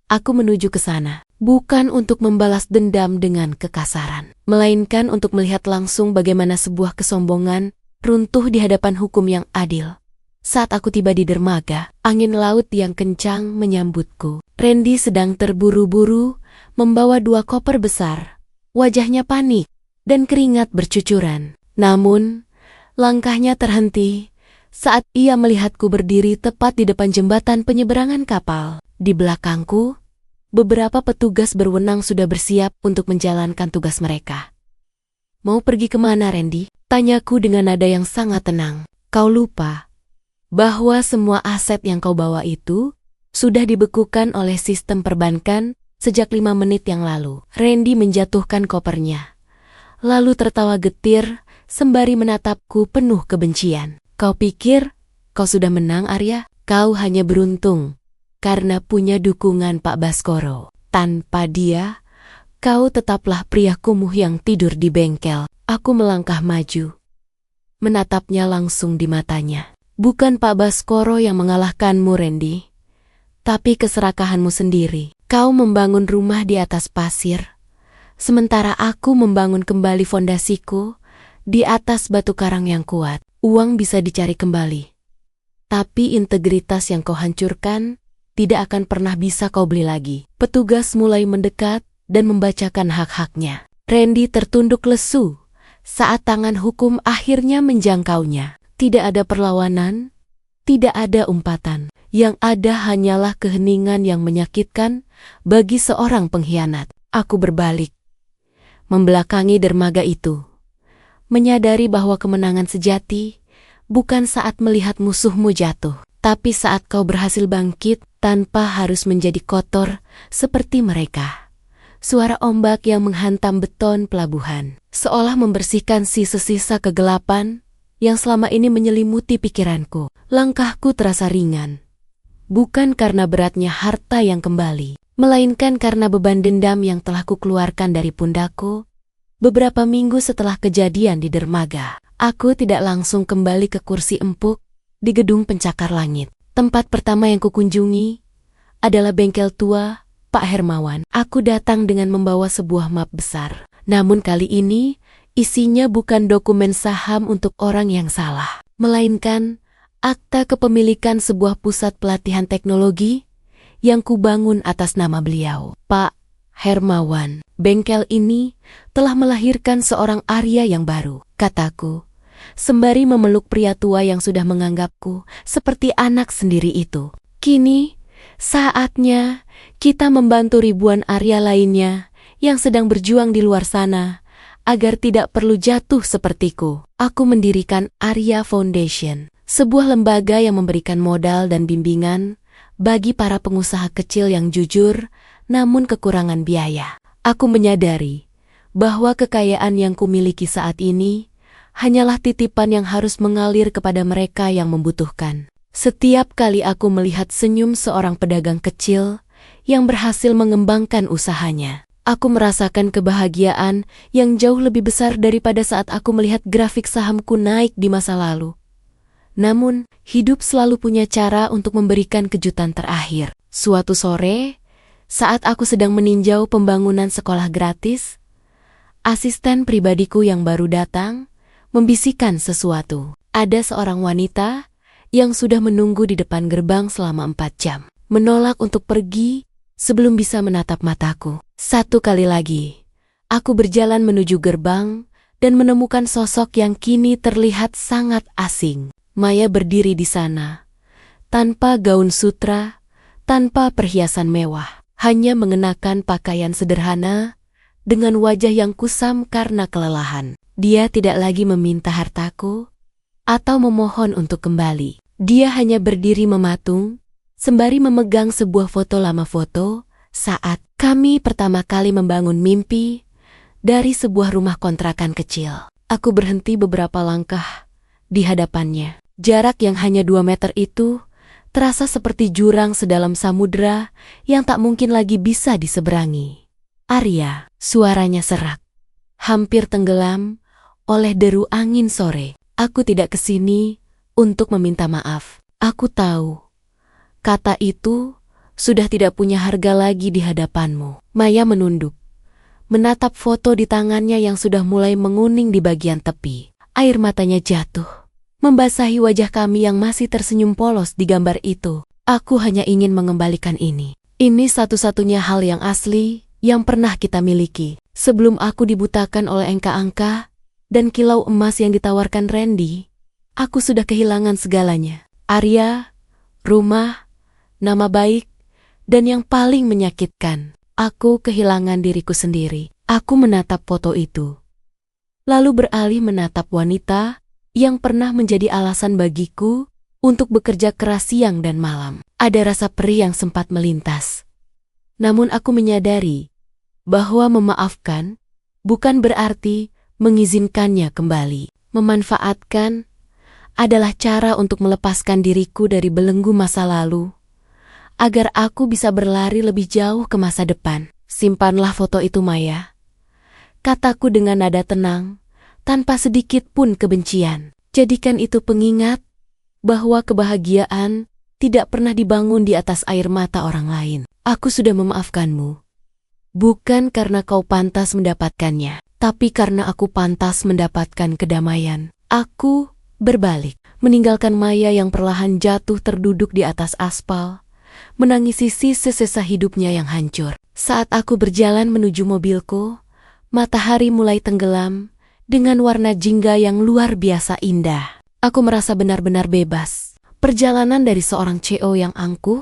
aku menuju ke sana, bukan untuk membalas dendam dengan kekasaran, melainkan untuk melihat langsung bagaimana sebuah kesombongan runtuh di hadapan hukum yang adil. Saat aku tiba di dermaga, angin laut yang kencang menyambutku. Randy sedang terburu-buru membawa 2 koper besar. Wajahnya panik dan keringat bercucuran. Namun, langkahnya terhenti saat ia melihatku berdiri tepat di depan jembatan penyeberangan kapal. Di belakangku, beberapa petugas berwenang sudah bersiap untuk menjalankan tugas mereka. Mau pergi kemana, Randy? Tanyaku dengan nada yang sangat tenang. Kau lupa bahwa semua aset yang kau bawa itu sudah dibekukan oleh sistem perbankan sejak 5 menit yang lalu. Randy menjatuhkan kopernya, lalu tertawa getir sembari menatapku penuh kebencian. Kau pikir kau sudah menang, Arya? Kau hanya beruntung karena punya dukungan Pak Baskoro. Tanpa dia, kau tetaplah pria kumuh yang tidur di bengkel. Aku melangkah maju, menatapnya langsung di matanya. Bukan Pak Baskoro yang mengalahkanmu, Randy, tapi keserakahanmu sendiri. Kau membangun rumah di atas pasir, sementara aku membangun kembali fondasiku di atas batu karang yang kuat. Uang bisa dicari kembali, tapi integritas yang kau hancurkan tidak akan pernah bisa kau beli lagi. Petugas mulai mendekat dan membacakan hak-haknya. Randy tertunduk lesu saat tangan hukum akhirnya menjangkaunya. Tidak ada perlawanan, tidak ada umpatan. Yang ada hanyalah keheningan yang menyakitkan bagi seorang pengkhianat. Aku berbalik, membelakangi dermaga itu, menyadari bahwa kemenangan sejati bukan saat melihat musuhmu jatuh, tapi saat kau berhasil bangkit tanpa harus menjadi kotor seperti mereka. Suara ombak yang menghantam beton pelabuhan seolah membersihkan sisa-sisa kegelapan yang selama ini menyelimuti pikiranku. Langkahku terasa ringan, bukan karena beratnya harta yang kembali, melainkan karena beban dendam yang telah kukeluarkan dari pundakku. Beberapa minggu setelah kejadian di dermaga, aku tidak langsung kembali ke kursi empuk di gedung pencakar langit. Tempat pertama yang kukunjungi adalah bengkel tua Pak Hermawan. Aku datang dengan membawa sebuah map besar. Namun kali ini, isinya bukan dokumen saham untuk orang yang salah, melainkan akta kepemilikan sebuah pusat pelatihan teknologi yang kubangun atas nama beliau, Pak Hermawan. Bengkel ini telah melahirkan seorang Arya yang baru, kataku, sembari memeluk pria tua yang sudah menganggapku seperti anak sendiri itu. Kini, saatnya kita membantu ribuan Arya lainnya yang sedang berjuang di luar sana agar tidak perlu jatuh sepertiku. Aku mendirikan Arya Foundation, sebuah lembaga yang memberikan modal dan bimbingan bagi para pengusaha kecil yang jujur namun kekurangan biaya. Aku menyadari bahwa kekayaan yang kumiliki saat ini hanyalah titipan yang harus mengalir kepada mereka yang membutuhkan. Setiap kali aku melihat senyum seorang pedagang kecil yang berhasil mengembangkan usahanya, aku merasakan kebahagiaan yang jauh lebih besar daripada saat aku melihat grafik sahamku naik di masa lalu. Namun, hidup selalu punya cara untuk memberikan kejutan terakhir. Suatu sore, Saat aku sedang meninjau pembangunan sekolah gratis, asisten pribadiku yang baru datang membisikkan sesuatu. Ada seorang wanita yang sudah menunggu di depan gerbang selama 4 jam. Menolak untuk pergi sebelum bisa menatap mataku. Satu kali lagi, aku berjalan menuju gerbang dan menemukan sosok yang kini terlihat sangat asing. Maya berdiri di sana, tanpa gaun sutra, tanpa perhiasan mewah, hanya mengenakan pakaian sederhana dengan wajah yang kusam karena kelelahan. Dia tidak lagi meminta hartaku atau memohon untuk kembali. Dia hanya berdiri mematung, sembari memegang sebuah foto lama saat kami pertama kali membangun mimpi dari sebuah rumah kontrakan kecil. Aku berhenti beberapa langkah di hadapannya. Jarak yang hanya 2 meter itu terasa seperti jurang sedalam samudera yang tak mungkin lagi bisa diseberangi. Arya, suaranya serak, hampir tenggelam oleh deru angin sore. Aku tidak kesini untuk meminta maaf. Aku tahu, kata itu sudah tidak punya harga lagi di hadapanmu. Maya menunduk, menatap foto di tangannya yang sudah mulai menguning di bagian tepi. Air matanya jatuh, membasahi wajah kami yang masih tersenyum polos di gambar itu. Aku hanya ingin mengembalikan ini. Ini satu-satunya hal yang asli yang pernah kita miliki. Sebelum aku dibutakan oleh angka-angka dan kilau emas yang ditawarkan Randy, aku sudah kehilangan segalanya. Arya, rumah, nama baik, dan yang paling menyakitkan, aku kehilangan diriku sendiri. Aku menatap foto itu, lalu beralih menatap wanita yang pernah menjadi alasan bagiku untuk bekerja keras siang dan malam. Ada rasa perih yang sempat melintas. Namun aku menyadari bahwa memaafkan bukan berarti mengizinkannya kembali. Memanfaatkan adalah cara untuk melepaskan diriku dari belenggu masa lalu, agar aku bisa berlari lebih jauh ke masa depan. Simpanlah foto itu, Maya, kataku dengan nada tenang, tanpa sedikit pun kebencian. Jadikan itu pengingat bahwa kebahagiaan tidak pernah dibangun di atas air mata orang lain. Aku sudah memaafkanmu, bukan karena kau pantas mendapatkannya, tapi karena aku pantas mendapatkan kedamaian. Aku berbalik, meninggalkan Maya yang perlahan jatuh terduduk di atas aspal, menangisi sisa-sisa hidupnya yang hancur. Saat aku berjalan menuju mobilku, matahari mulai tenggelam dengan warna jingga yang luar biasa indah. Aku merasa benar-benar bebas. Perjalanan dari seorang CEO yang angkuh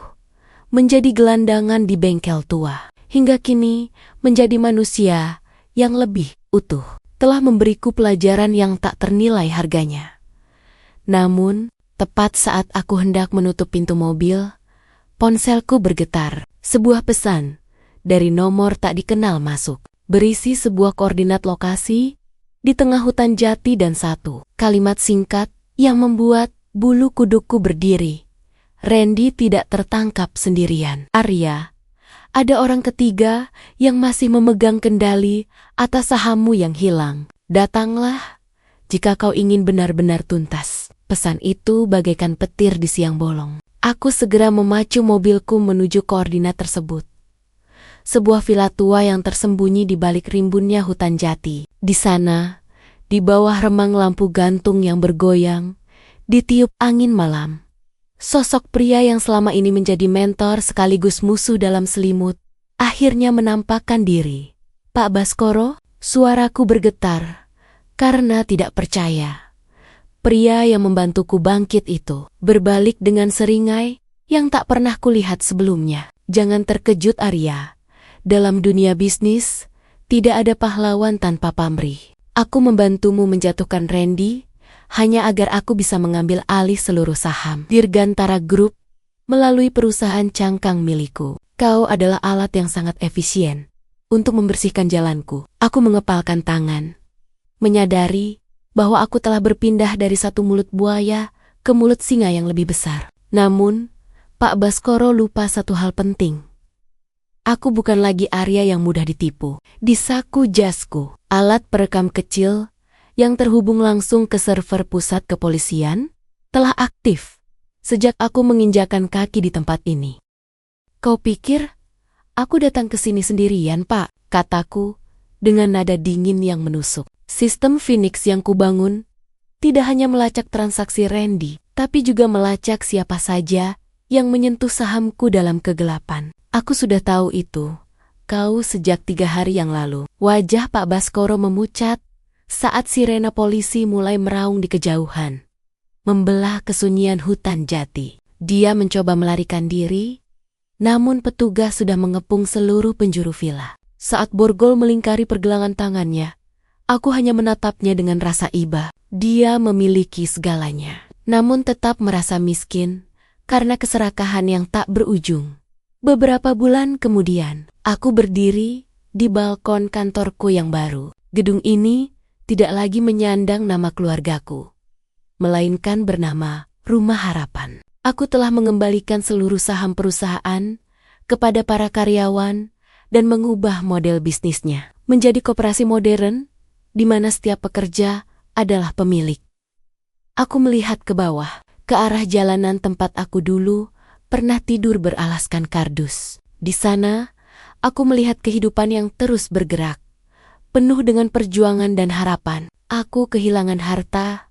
menjadi gelandangan di bengkel tua, hingga kini menjadi manusia yang lebih utuh, telah memberiku pelajaran yang tak ternilai harganya. Namun, tepat saat aku hendak menutup pintu mobil, ponselku bergetar. Sebuah pesan dari nomor tak dikenal masuk, berisi sebuah koordinat lokasi di tengah hutan jati dan satu kalimat singkat yang membuat bulu kudukku berdiri. Randy tidak tertangkap sendirian. Arya, ada orang ketiga yang masih memegang kendali atas sahammu yang hilang. Datanglah jika kau ingin benar-benar tuntas. Pesan itu bagaikan petir di siang bolong. Aku segera memacu mobilku menuju koordinat tersebut. Sebuah villa tua yang tersembunyi di balik rimbunnya hutan jati. Di sana, di bawah remang lampu gantung yang bergoyang, ditiup angin malam, sosok pria yang selama ini menjadi mentor sekaligus musuh dalam selimut, akhirnya menampakkan diri. Pak Baskoro, suaraku bergetar karena tidak percaya. Pria yang membantuku bangkit itu berbalik dengan seringai yang tak pernah kulihat sebelumnya. Jangan terkejut, Arya. Dalam dunia bisnis, tidak ada pahlawan tanpa pamrih. Aku membantumu menjatuhkan Randy hanya agar aku bisa mengambil alih seluruh saham Dirgantara Group melalui perusahaan cangkang milikku. Kau adalah alat yang sangat efisien untuk membersihkan jalanku. Aku mengepalkan tangan, menyadari bahwa aku telah berpindah dari satu mulut buaya ke mulut singa yang lebih besar. Namun, Pak Baskoro lupa satu hal penting. Aku bukan lagi Arya yang mudah ditipu. Di saku jasku, alat perekam kecil yang terhubung langsung ke server pusat kepolisian telah aktif sejak aku menginjakan kaki di tempat ini. Kau pikir Aku datang ke sini sendirian, Pak, kataku dengan nada dingin yang menusuk. Sistem Phoenix yang kubangun tidak hanya melacak transaksi Randy, tapi juga melacak siapa saja yang menyentuh sahamku dalam kegelapan. Aku sudah tahu itu. Kau sejak 3 hari yang lalu. Wajah Pak Baskoro memucat saat sirena polisi mulai meraung di kejauhan, membelah kesunyian hutan jati. Dia mencoba melarikan diri, namun petugas sudah mengepung seluruh penjuru villa. Saat borgol melingkari pergelangan tangannya, aku hanya menatapnya dengan rasa iba. Dia memiliki segalanya, namun tetap merasa miskin karena keserakahan yang tak berujung. Beberapa bulan kemudian, aku berdiri di balkon kantorku yang baru. Gedung ini tidak lagi menyandang nama keluargaku, melainkan bernama Rumah Harapan. Aku telah mengembalikan seluruh saham perusahaan kepada para karyawan dan mengubah model bisnisnya menjadi koperasi modern di mana setiap pekerja adalah pemilik. Aku melihat ke bawah, ke arah jalanan tempat aku dulu pernah tidur beralaskan kardus. Di sana, aku melihat kehidupan yang terus bergerak, penuh dengan perjuangan dan harapan. Aku kehilangan harta,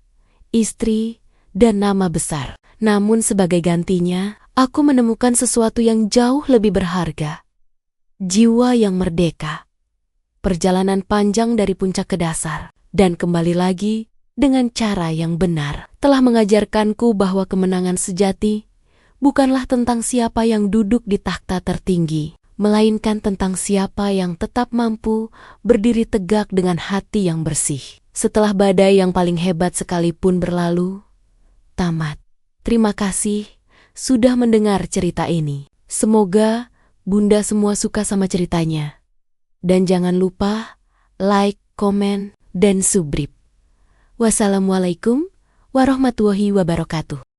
istri, dan nama besar. Namun sebagai gantinya, aku menemukan sesuatu yang jauh lebih berharga. Jiwa yang merdeka. Perjalanan panjang dari puncak ke dasar, dan kembali lagi dengan cara yang benar, telah mengajarkanku bahwa kemenangan sejati bukanlah tentang siapa yang duduk di takhta tertinggi, melainkan tentang siapa yang tetap mampu berdiri tegak dengan hati yang bersih. Setelah badai yang paling hebat sekalipun berlalu, tamat. Terima kasih sudah mendengar cerita ini. Semoga Bunda semua suka sama ceritanya. Dan jangan lupa like, komen, dan subscribe. Wassalamualaikum warahmatullahi wabarakatuh.